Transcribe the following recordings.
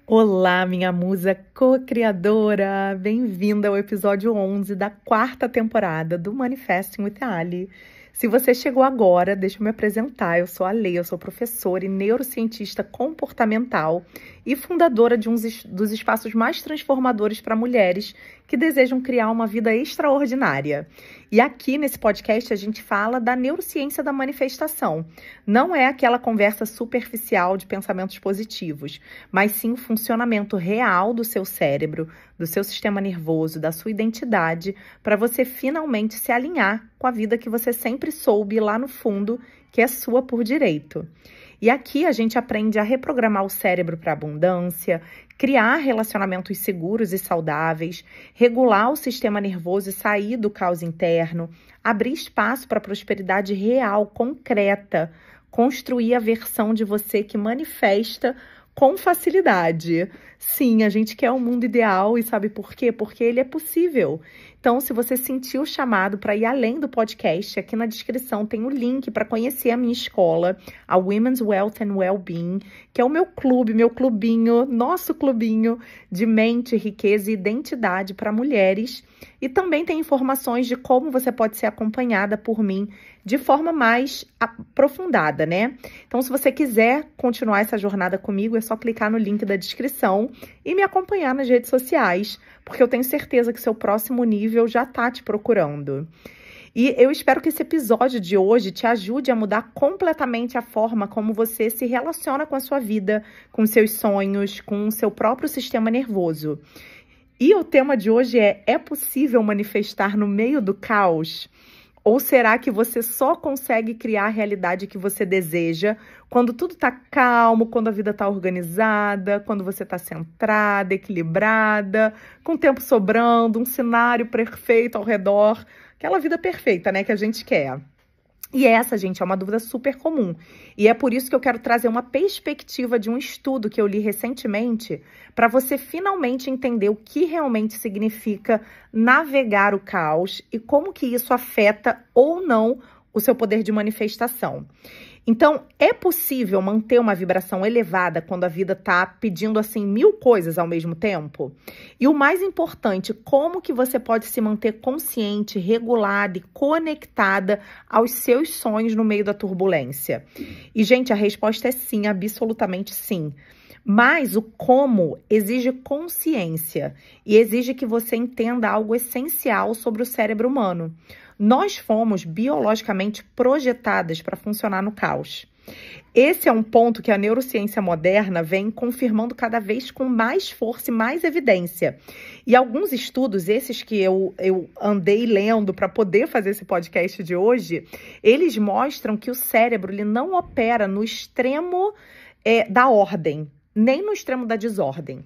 Olá, minha musa co-criadora! Bem-vinda ao episódio 11 da quarta temporada do Manifesting with Ali. Se você chegou agora, deixa eu me apresentar. Eu sou a Lê, eu sou professora e neurocientista comportamental e fundadora de dos espaços mais transformadores para mulheres que desejam criar uma vida extraordinária. E aqui nesse podcast a gente fala da neurociência da manifestação. Não é aquela conversa superficial de pensamentos positivos, mas sim o funcionamento real do seu cérebro, do seu sistema nervoso, da sua identidade, para você finalmente se alinhar com a vida que você sempre soube lá no fundo, que é sua por direito. E aqui a gente aprende a reprogramar o cérebro para abundância, criar relacionamentos seguros e saudáveis, regular o sistema nervoso e sair do caos interno, abrir espaço para a prosperidade real, concreta, construir a versão de você que manifesta com facilidade. Sim, a gente quer um mundo ideal e sabe por quê? Porque ele é possível. Então, se você sentiu o chamado para ir além do podcast, aqui na descrição tem o link para conhecer a minha escola, a Women's Wealth and Wellbeing, que é o meu clube, meu clubinho, nosso clubinho de mente, riqueza e identidade para mulheres. E também tem informações de como você pode ser acompanhada por mim de forma mais aprofundada, né? Então, se você quiser continuar essa jornada comigo, é só clicar no link da descrição e me acompanhar nas redes sociais, porque eu tenho certeza que seu próximo nível já tá te procurando. E eu espero que esse episódio de hoje te ajude a mudar completamente a forma como você se relaciona com a sua vida, com seus sonhos, com o seu próprio sistema nervoso. E o tema de hoje é possível manifestar no meio do caos? Ou será que você só consegue criar a realidade que você deseja quando tudo está calmo, quando a vida está organizada, quando você está centrada, equilibrada, com o tempo sobrando, um cenário perfeito ao redor, aquela vida perfeita, né, que a gente quer? E essa, gente, é uma dúvida super comum. E é por isso que eu quero trazer uma perspectiva de um estudo que eu li recentemente para você finalmente entender o que realmente significa navegar o caos e como que isso afeta ou não o seu poder de manifestação. Então, é possível manter uma vibração elevada quando a vida tá pedindo, assim, 1000 coisas ao mesmo tempo? E o mais importante, como que você pode se manter consciente, regulada e conectada aos seus sonhos no meio da turbulência? E, gente, a resposta é sim, absolutamente sim. Mas o como exige consciência e exige que você entenda algo essencial sobre o cérebro humano. Nós fomos biologicamente projetadas para funcionar no caos. Esse é um ponto que a neurociência moderna vem confirmando cada vez com mais força e mais evidência. E alguns estudos, esses que eu andei lendo para poder fazer esse podcast de hoje, eles mostram que o cérebro ele não opera no extremo da ordem, nem no extremo da desordem.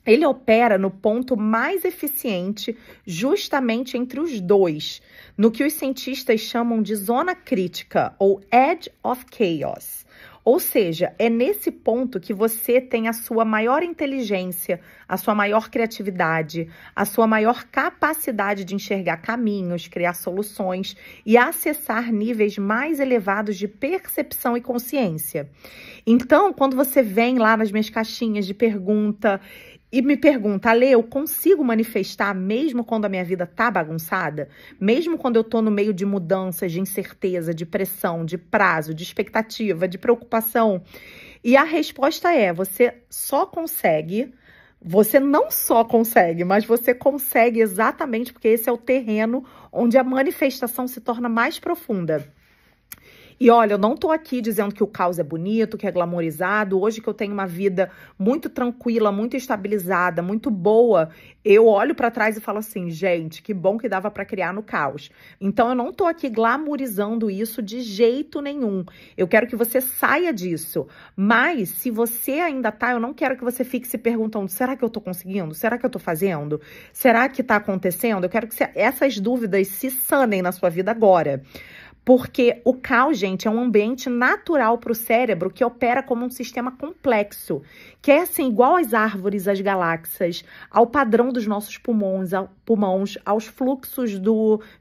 Ele opera no ponto mais eficiente, justamente entre os dois, no que os cientistas chamam de zona crítica, ou edge of chaos. Ou seja, é nesse ponto que você tem a sua maior inteligência, a sua maior criatividade, a sua maior capacidade de enxergar caminhos, criar soluções e acessar níveis mais elevados de percepção e consciência. Então, quando você vem lá nas minhas caixinhas de pergunta e me pergunta, Lê, eu consigo manifestar mesmo quando a minha vida tá bagunçada? Mesmo quando eu tô no meio de mudanças, de incerteza, de pressão, de prazo, de expectativa, de preocupação? E a resposta é, você não só consegue, mas você consegue exatamente porque esse é o terreno onde a manifestação se torna mais profunda. E olha, eu não tô aqui dizendo que o caos é bonito, que é glamorizado. Hoje que eu tenho uma vida muito tranquila, muito estabilizada, muito boa, eu olho pra trás e falo assim, gente, que bom que dava pra criar no caos. Então eu não tô aqui glamorizando isso de jeito nenhum. Eu quero que você saia disso. Mas se você ainda tá, eu não quero que você fique se perguntando, será que eu tô conseguindo? Será que eu tô fazendo? Será que tá acontecendo? Eu quero que essas dúvidas se sanem na sua vida agora. Porque o caos, gente, é um ambiente natural para o cérebro que opera como um sistema complexo, que é assim, igual às árvores, às galáxias, ao padrão dos nossos pulmões, aos fluxos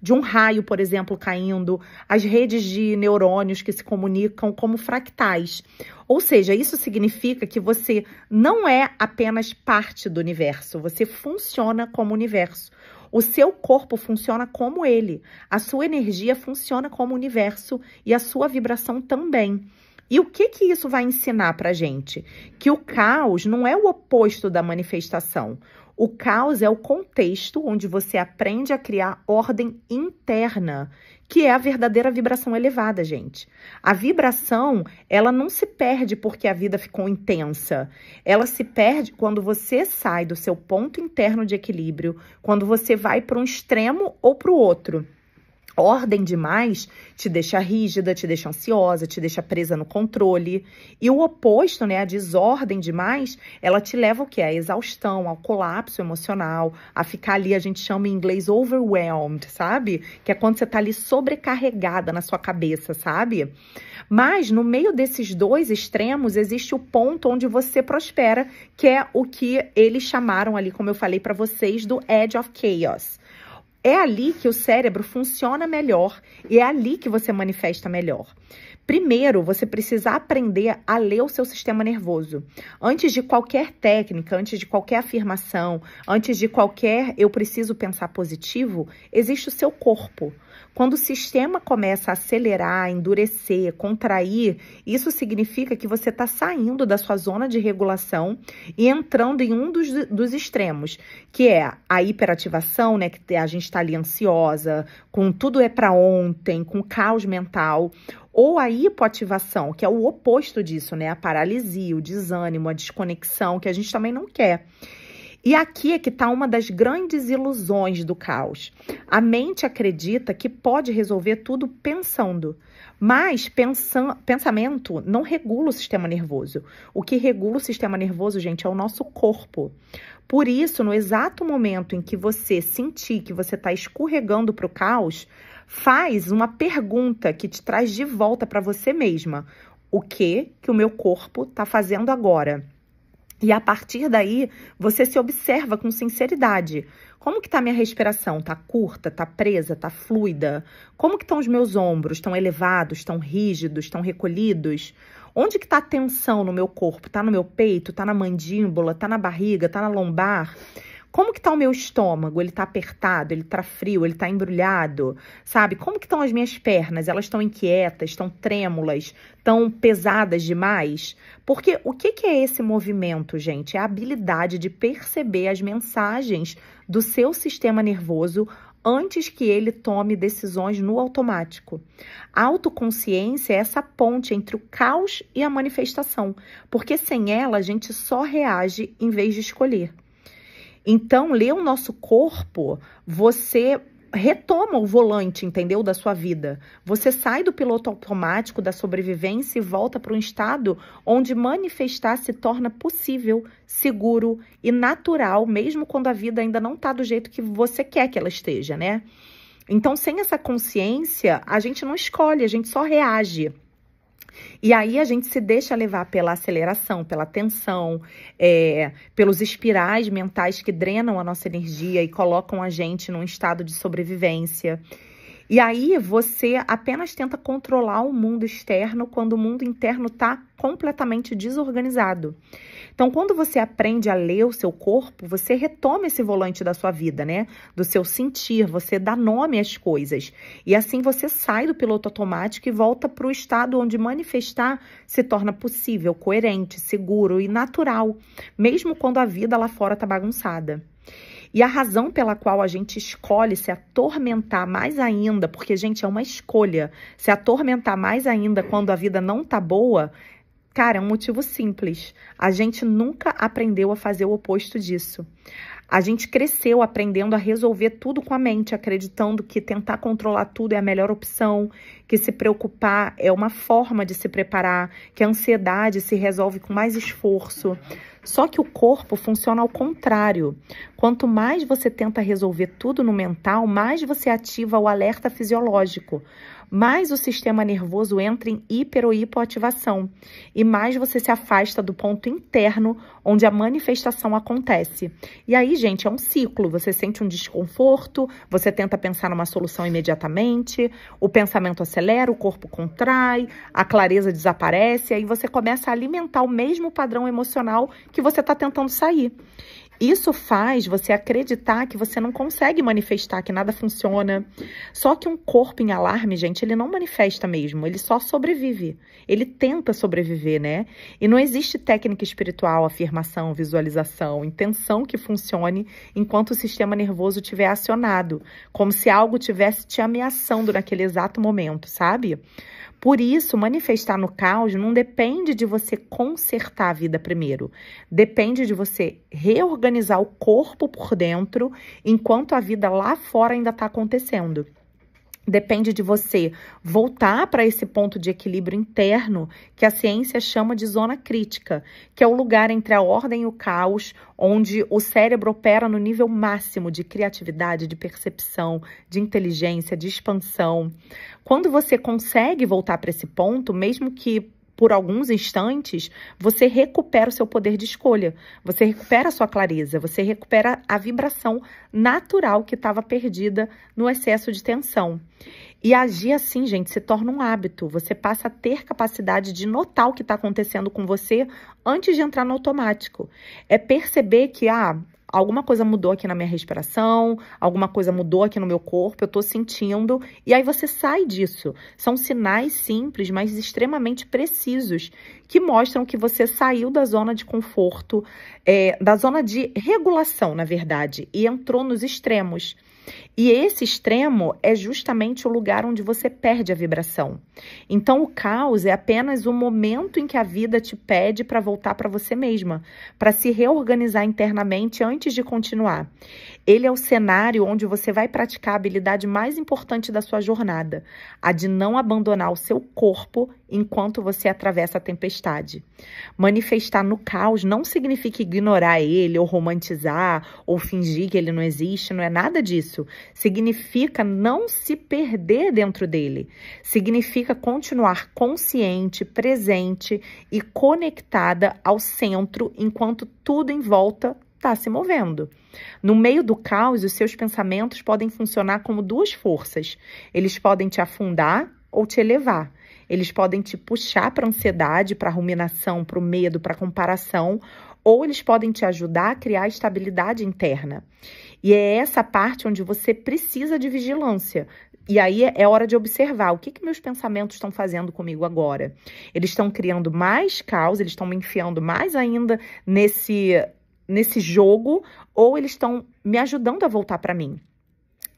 de um raio, por exemplo, caindo, às redes de neurônios que se comunicam como fractais. Ou seja, isso significa que você não é apenas parte do universo, você funciona como universo. O seu corpo funciona como ele, a sua energia funciona como o universo e a sua vibração também. E o que isso vai ensinar pra gente? Que o caos não é o oposto da manifestação. O caos é o contexto onde você aprende a criar ordem interna, que é a verdadeira vibração elevada, gente. A vibração, ela não se perde porque a vida ficou intensa. Ela se perde quando você sai do seu ponto interno de equilíbrio, quando você vai para um extremo ou para o outro. Ordem demais te deixa rígida, te deixa ansiosa, te deixa presa no controle. E o oposto, né, a desordem demais, ela te leva ao quê? À exaustão, ao colapso emocional, a ficar ali, a gente chama em inglês overwhelmed, sabe? Que é quando você tá ali sobrecarregada na sua cabeça, sabe? Mas no meio desses dois extremos existe o ponto onde você prospera, que é o que eles chamaram ali, como eu falei para vocês, do edge of chaos. É ali que o cérebro funciona melhor e é ali que você manifesta melhor. Primeiro, você precisa aprender a ler o seu sistema nervoso. Antes de qualquer técnica, antes de qualquer afirmação, antes de qualquer eu preciso pensar positivo, existe o seu corpo. Quando o sistema começa a acelerar, endurecer, contrair, isso significa que você está saindo da sua zona de regulação e entrando em um dos extremos, que é a hiperativação, né? Que a gente está ali ansiosa, com tudo é para ontem, com caos mental. Ou a hipoativação, que é o oposto disso, né? A paralisia, o desânimo, a desconexão, que a gente também não quer. E aqui é que está uma das grandes ilusões do caos. A mente acredita que pode resolver tudo pensando, mas pensamento não regula o sistema nervoso. O que regula o sistema nervoso, gente, é o nosso corpo. Por isso, no exato momento em que você sentir que você está escorregando para o caos, faz uma pergunta que te traz de volta para você mesma. O que o meu corpo está fazendo agora? E a partir daí, você se observa com sinceridade. Como que tá a minha respiração? Tá curta? Tá presa? Tá fluida? Como que estão os meus ombros? Estão elevados? Estão rígidos? Estão recolhidos? Onde que tá a tensão no meu corpo? Tá no meu peito? Tá na mandíbula? Tá na barriga? Tá na lombar? Como que tá o meu estômago? Ele tá apertado? Ele tá frio? Ele tá embrulhado? Sabe? Como que estão as minhas pernas? Elas estão inquietas? Estão trêmulas? Estão pesadas demais? Porque o que é esse movimento, gente? É a habilidade de perceber as mensagens do seu sistema nervoso antes que ele tome decisões no automático. A autoconsciência é essa ponte entre o caos e a manifestação, porque sem ela a gente só reage em vez de escolher. Então, ler o nosso corpo, você retoma o volante, entendeu? Da sua vida. Você sai do piloto automático da sobrevivência e volta para um estado onde manifestar se torna possível, seguro e natural, mesmo quando a vida ainda não está do jeito que você quer que ela esteja, né? Então, sem essa consciência, a gente não escolhe, a gente só reage. E aí a gente se deixa levar pela aceleração, pela tensão, pelos espirais mentais que drenam a nossa energia e colocam a gente num estado de sobrevivência. E aí você apenas tenta controlar o mundo externo quando o mundo interno está completamente desorganizado. Então, quando você aprende a ler o seu corpo, você retoma esse volante da sua vida, né? Do seu sentir, você dá nome às coisas. E assim você sai do piloto automático e volta para o estado onde manifestar se torna possível, coerente, seguro e natural, mesmo quando a vida lá fora está bagunçada. E a razão pela qual a gente escolhe se atormentar mais ainda, porque, gente, é uma escolha, se atormentar mais ainda quando a vida não tá boa, cara, é um motivo simples. A gente nunca aprendeu a fazer o oposto disso. A gente cresceu aprendendo a resolver tudo com a mente, acreditando que tentar controlar tudo é a melhor opção, que se preocupar é uma forma de se preparar, que a ansiedade se resolve com mais esforço. Só que o corpo funciona ao contrário. Quanto mais você tenta resolver tudo no mental, mais você ativa o alerta fisiológico. mais o sistema nervoso entra em hiper ou hipoativação e mais você se afasta do ponto interno onde a manifestação acontece. E aí, gente, é um ciclo. Você sente um desconforto, você tenta pensar numa solução imediatamente, o pensamento acelera, o corpo contrai, a clareza desaparece, e aí você começa a alimentar o mesmo padrão emocional que você está tentando sair. Isso faz você acreditar que você não consegue manifestar, que nada funciona. Só que um corpo em alarme, gente, ele não manifesta mesmo, ele só sobrevive. Ele tenta sobreviver, né? E não existe técnica espiritual, afirmação, visualização, intenção que funcione enquanto o sistema nervoso estiver acionado, como se algo estivesse te ameaçando naquele exato momento, sabe? Por isso, manifestar no caos não depende de você consertar a vida primeiro. Depende de você reorganizar o corpo por dentro enquanto a vida lá fora ainda está acontecendo. Depende de você voltar para esse ponto de equilíbrio interno que a ciência chama de zona crítica, que é o lugar entre a ordem e o caos, onde o cérebro opera no nível máximo de criatividade, de percepção, de inteligência, de expansão. Quando você consegue voltar para esse ponto, mesmo que por alguns instantes, você recupera o seu poder de escolha, você recupera a sua clareza, você recupera a vibração natural que estava perdida no excesso de tensão. E agir assim, gente, se torna um hábito. Você passa a ter capacidade de notar o que está acontecendo com você antes de entrar no automático. É perceber que, alguma coisa mudou aqui na minha respiração, alguma coisa mudou aqui no meu corpo, eu tô sentindo, e aí você sai disso. São sinais simples, mas extremamente precisos, que mostram que você saiu da zona de conforto, da zona de regulação, na verdade, e entrou nos extremos. E esse extremo é justamente o lugar onde você perde a vibração. Então, o caos é apenas o momento em que a vida te pede para voltar para você mesma, para se reorganizar internamente antes de continuar. Ele é o cenário onde você vai praticar a habilidade mais importante da sua jornada, a de não abandonar o seu corpo enquanto você atravessa a tempestade. Manifestar no caos não significa ignorar ele, ou romantizar, ou fingir que ele não existe, não é nada disso. Significa não se perder dentro dele. Significa continuar consciente, presente e conectada ao centro enquanto tudo em volta está se movendo. No meio do caos, os seus pensamentos podem funcionar como duas forças. Eles podem te afundar ou te elevar. Eles podem te puxar para a ansiedade, para a ruminação, para o medo, para a comparação, ou eles podem te ajudar a criar estabilidade interna. E é essa parte onde você precisa de vigilância. E aí é hora de observar o que meus pensamentos estão fazendo comigo agora. Eles estão criando mais caos, eles estão me enfiando mais ainda nesse jogo, ou eles estão me ajudando a voltar para mim.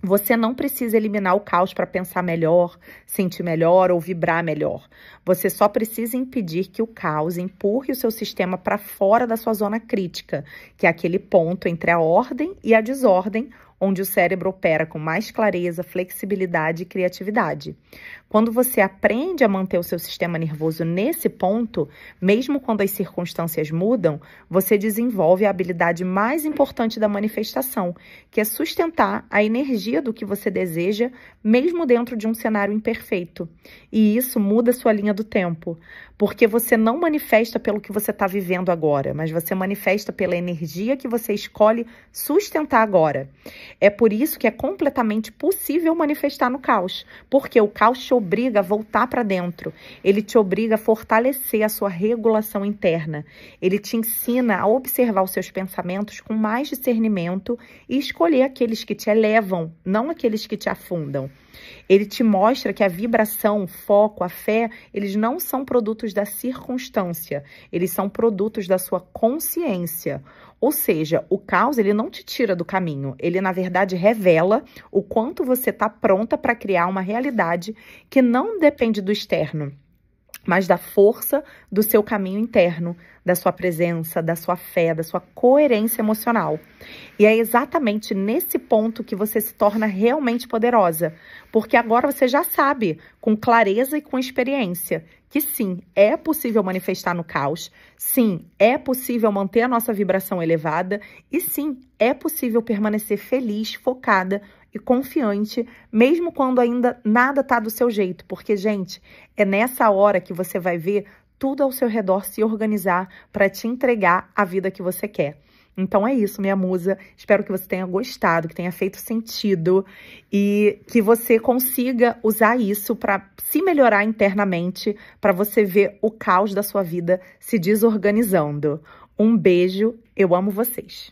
Você não precisa eliminar o caos para pensar melhor, sentir melhor ou vibrar melhor. Você só precisa impedir que o caos empurre o seu sistema para fora da sua zona crítica, que é aquele ponto entre a ordem e a desordem, onde o cérebro opera com mais clareza, flexibilidade e criatividade. Quando você aprende a manter o seu sistema nervoso nesse ponto, mesmo quando as circunstâncias mudam, você desenvolve a habilidade mais importante da manifestação, que é sustentar a energia do que você deseja, mesmo dentro de um cenário imperfeito. E isso muda sua linha do tempo, porque você não manifesta pelo que você está vivendo agora, mas você manifesta pela energia que você escolhe sustentar agora. É por isso que é completamente possível manifestar no caos, porque o caos te obriga a voltar para dentro, ele te obriga a fortalecer a sua regulação interna, ele te ensina a observar os seus pensamentos com mais discernimento e escolher aqueles que te elevam, não aqueles que te afundam. Ele te mostra que a vibração, o foco, a fé, eles não são produtos da circunstância, eles são produtos da sua consciência. Ou seja, o caos, ele não te tira do caminho, ele, na verdade, revela o quanto você está pronta para criar uma realidade que não depende do externo, mas da força do seu caminho interno, da sua presença, da sua fé, da sua coerência emocional. E é exatamente nesse ponto que você se torna realmente poderosa, porque agora você já sabe, com clareza e com experiência, que sim, é possível manifestar no caos, sim, é possível manter a nossa vibração elevada e sim, é possível permanecer feliz, focada e confiante, mesmo quando ainda nada tá do seu jeito, porque, gente, é nessa hora que você vai ver tudo ao seu redor se organizar para te entregar a vida que você quer. Então é isso, minha musa. Espero que você tenha gostado, que tenha feito sentido e que você consiga usar isso para se melhorar internamente, para você ver o caos da sua vida se desorganizando. Um beijo, eu amo vocês.